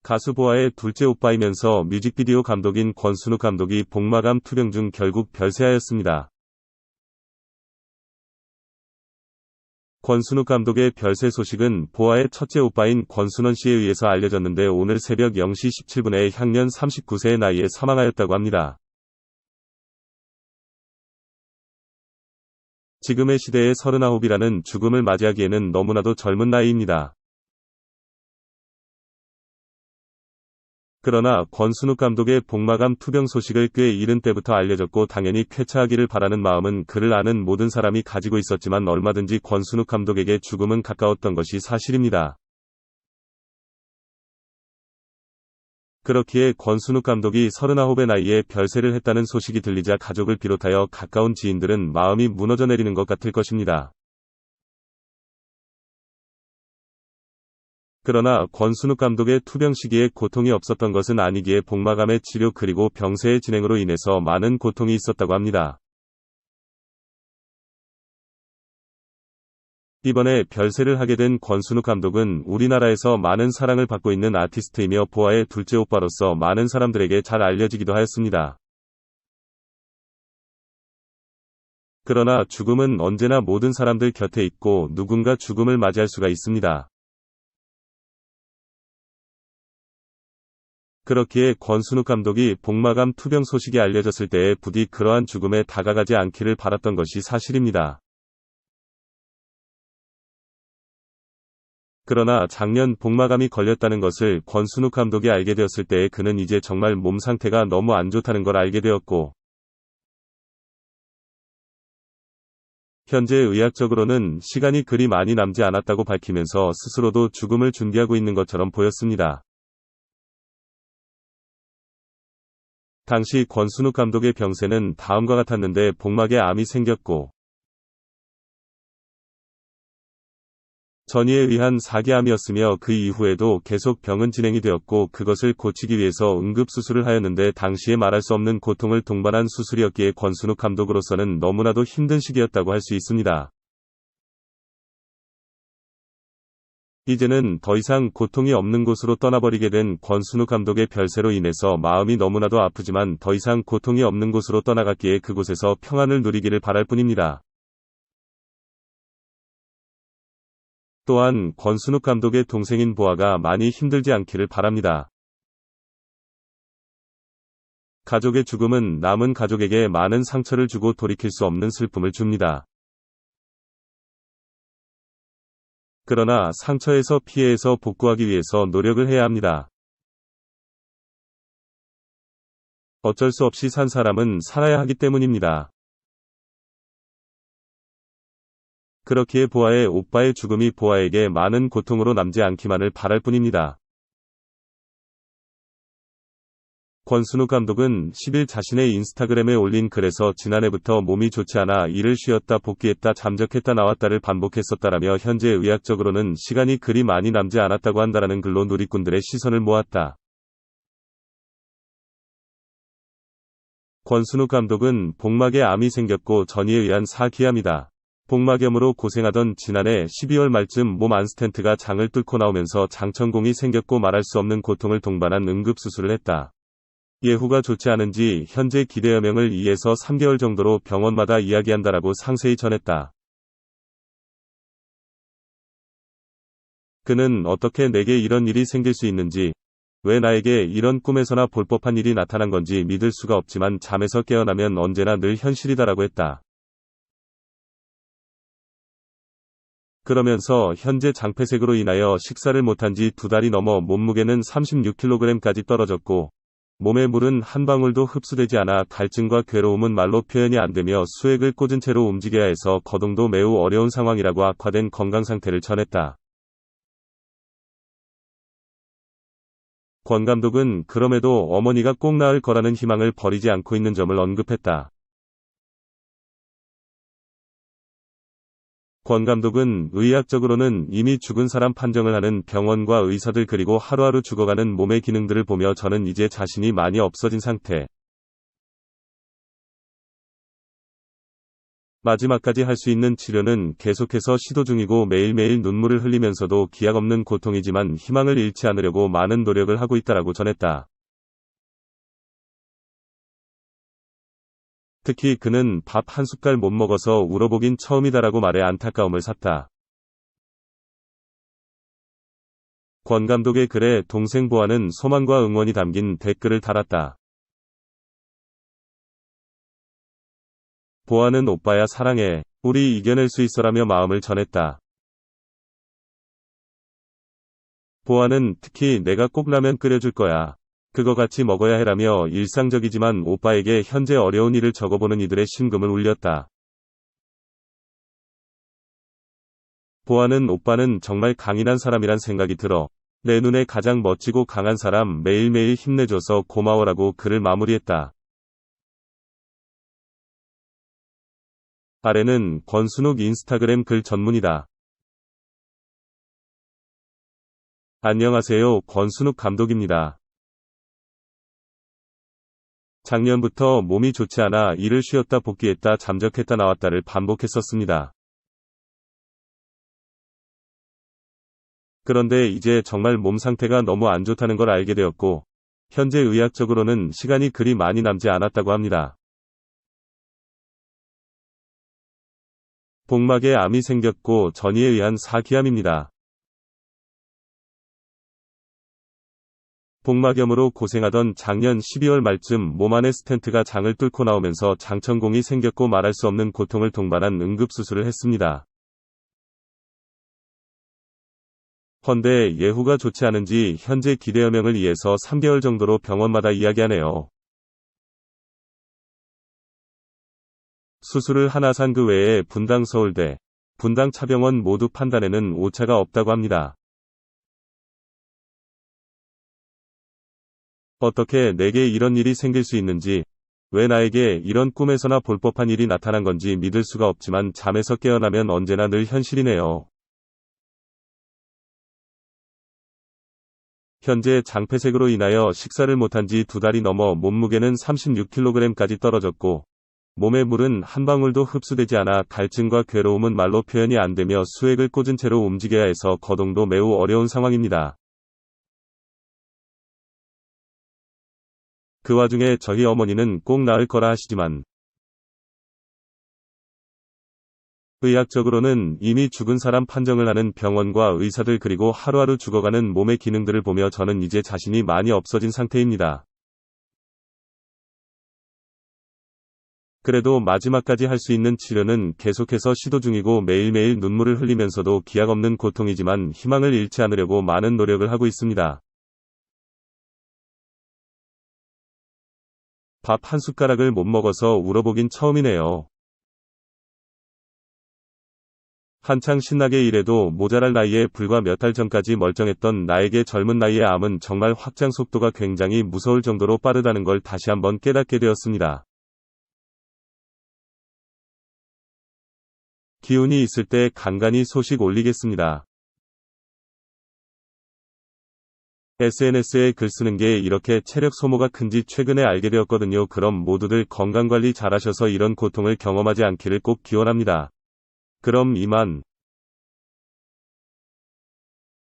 가수 보아의 둘째 오빠이면서 뮤직비디오 감독인 권순욱 감독이 복마감 투병 중 결국 별세하였습니다. 권순욱 감독의 별세 소식은 보아의 첫째 오빠인 권순원 씨에 의해서 알려졌는데 오늘 새벽 0시 17분에 향년 39세의 나이에 사망하였다고 합니다. 지금의 시대에 39이라는 죽음을 맞이하기에는 너무나도 젊은 나이입니다. 그러나 권순욱 감독의 복마감 투병 소식을 꽤 이른 때부터 알려졌고 당연히 쾌차하기를 바라는 마음은 그를 아는 모든 사람이 가지고 있었지만 얼마든지 권순욱 감독에게 죽음은 가까웠던 것이 사실입니다. 그렇기에 권순욱 감독이 39의 나이에 별세를 했다는 소식이 들리자 가족을 비롯하여 가까운 지인들은 마음이 무너져 내리는 것 같을 것입니다. 그러나 권순욱 감독의 투병 시기에 고통이 없었던 것은 아니기에 복마감의 치료 그리고 병세의 진행으로 인해서 많은 고통이 있었다고 합니다. 이번에 별세를 하게 된 권순욱 감독은 우리나라에서 많은 사랑을 받고 있는 아티스트이며 보아의 둘째 오빠로서 많은 사람들에게 잘 알려지기도 하였습니다. 그러나 죽음은 언제나 모든 사람들 곁에 있고 누군가 죽음을 맞이할 수가 있습니다. 그렇기에 권순욱 감독이 복마감 투병 소식이 알려졌을 때에 부디 그러한 죽음에 다가가지 않기를 바랐던 것이 사실입니다. 그러나 작년 복마감이 걸렸다는 것을 권순욱 감독이 알게 되었을 때에 그는 이제 정말 몸 상태가 너무 안 좋다는 걸 알게 되었고 현재 의학적으로는 시간이 그리 많이 남지 않았다고 밝히면서 스스로도 죽음을 준비하고 있는 것처럼 보였습니다. 당시 권순욱 감독의 병세는 다음과 같았는데 복막에 암이 생겼고 전이에 의한 사기암이었으며 그 이후에도 계속 병은 진행이 되었고 그것을 고치기 위해서 응급수술을 하였는데 당시에 말할 수 없는 고통을 동반한 수술이었기에 권순욱 감독으로서는 너무나도 힘든 시기였다고 할 수 있습니다. 이제는 더 이상 고통이 없는 곳으로 떠나버리게 된 권순욱 감독의 별세로 인해서 마음이 너무나도 아프지만 더 이상 고통이 없는 곳으로 떠나갔기에 그곳에서 평안을 누리기를 바랄 뿐입니다. 또한 권순욱 감독의 동생인 보아가 많이 힘들지 않기를 바랍니다. 가족의 죽음은 남은 가족에게 많은 상처를 주고 돌이킬 수 없는 슬픔을 줍니다. 그러나 상처에서 피해에서 복구하기 위해서 노력을 해야 합니다. 어쩔 수 없이 산 사람은 살아야 하기 때문입니다. 그렇기에 보아의 오빠의 죽음이 보아에게 많은 고통으로 남지 않기만을 바랄 뿐입니다. 권순욱 감독은 10일 자신의 인스타그램에 올린 글에서 지난해부터 몸이 좋지 않아 일을 쉬었다 복귀했다 잠적했다 나왔다를 반복했었다라며 현재 의학적으로는 시간이 그리 많이 남지 않았다고 한다라는 글로 누리꾼들의 시선을 모았다. 권순욱 감독은 복막에 암이 생겼고 전이에 의한 사기암이다. 복막염으로 고생하던 지난해 12월 말쯤 몸 안 스텐트가 장을 뚫고 나오면서 장천공이 생겼고 말할 수 없는 고통을 동반한 응급수술을 했다. 예후가 좋지 않은지 현재 기대여명을 2에서 3개월 정도로 병원마다 이야기한다라고 상세히 전했다. 그는 어떻게 내게 이런 일이 생길 수 있는지, 왜 나에게 이런 꿈에서나 볼 법한 일이 나타난 건지 믿을 수가 없지만 잠에서 깨어나면 언제나 늘 현실이다라고 했다. 그러면서 현재 장폐색으로 인하여 식사를 못한 지 2달이 넘어 몸무게는 36kg까지 떨어졌고 몸의 물은 한 방울도 흡수되지 않아 갈증과 괴로움은 말로 표현이 안 되며 수액을 꽂은 채로 움직여야 해서 거동도 매우 어려운 상황이라고 악화된 건강 상태를 전했다. 권 감독은 그럼에도 어머니가 꼭 나을 거라는 희망을 버리지 않고 있는 점을 언급했다. 권 감독은 의학적으로는 이미 죽은 사람 판정을 하는 병원과 의사들 그리고 하루하루 죽어가는 몸의 기능들을 보며 저는 이제 자신이 많이 없어진 상태. 마지막까지 할 수 있는 치료는 계속해서 시도 중이고 매일매일 눈물을 흘리면서도 기약 없는 고통이지만 희망을 잃지 않으려고 많은 노력을 하고 있다라고 전했다. 특히 그는 밥 한 숟갈 못 먹어서 울어보긴 처음이다라고 말해 안타까움을 샀다. 권 감독의 글에 동생 보아는 소망과 응원이 담긴 댓글을 달았다. 보아는 오빠야 사랑해. 우리 이겨낼 수 있어라며 마음을 전했다. 보아는 특히 내가 꼭 라면 끓여줄 거야. 그거 같이 먹어야 해라며 일상적이지만 오빠에게 현재 어려운 일을 적어보는 이들의 심금을 울렸다. 보아는 오빠는 정말 강인한 사람이란 생각이 들어. 내 눈에 가장 멋지고 강한 사람 매일매일 힘내줘서 고마워라고 글을 마무리했다. 아래는 권순욱 인스타그램 글 전문이다. 안녕하세요. 권순욱 감독입니다. 작년부터 몸이 좋지 않아 일을 쉬었다 복귀했다 잠적했다 나왔다를 반복했었습니다. 그런데 이제 정말 몸 상태가 너무 안 좋다는 걸 알게 되었고, 현재 의학적으로는 시간이 그리 많이 남지 않았다고 합니다. 복막에 암이 생겼고 전이에 의한 사기암입니다. 복막염으로 고생하던 작년 12월 말쯤 몸 안에 스텐트가 장을 뚫고 나오면서 장천공이 생겼고 말할 수 없는 고통을 동반한 응급수술을 했습니다. 헌데 예후가 좋지 않은지 현재 기대여명을 이해서 3개월 정도로 병원마다 이야기하네요. 수술을 하나산 그 외에 분당 서울대, 분당 차병원 모두 판단에는 오차가 없다고 합니다. 어떻게 내게 이런 일이 생길 수 있는지, 왜 나에게 이런 꿈에서나 볼 법한 일이 나타난 건지 믿을 수가 없지만 잠에서 깨어나면 언제나 늘 현실이네요. 현재 장폐색으로 인하여 식사를 못한 지 2달이 넘어 몸무게는 36kg까지 떨어졌고, 몸의 물은 한 방울도 흡수되지 않아 갈증과 괴로움은 말로 표현이 안 되며 수액을 꽂은 채로 움직여야 해서 거동도 매우 어려운 상황입니다. 그 와중에 저희 어머니는 꼭 나을 거라 하시지만 의학적으로는 이미 죽은 사람 판정을 하는 병원과 의사들 그리고 하루하루 죽어가는 몸의 기능들을 보며 저는 이제 자신이 많이 없어진 상태입니다. 그래도 마지막까지 할 수 있는 치료는 계속해서 시도 중이고 매일매일 눈물을 흘리면서도 기약 없는 고통이지만 희망을 잃지 않으려고 많은 노력을 하고 있습니다. 밥 한 숟가락을 못 먹어서 울어보긴 처음이네요. 한창 신나게 일해도 모자랄 나이에 불과 몇 달 전까지 멀쩡했던 나에게 젊은 나이의 암은 정말 확장 속도가 굉장히 무서울 정도로 빠르다는 걸 다시 한번 깨닫게 되었습니다. 기운이 있을 때 간간히 소식 올리겠습니다. SNS에 글 쓰는 게 이렇게 체력 소모가 큰지 최근에 알게 되었거든요. 그럼 모두들 건강관리 잘하셔서 이런 고통을 경험하지 않기를 꼭 기원합니다. 그럼 이만.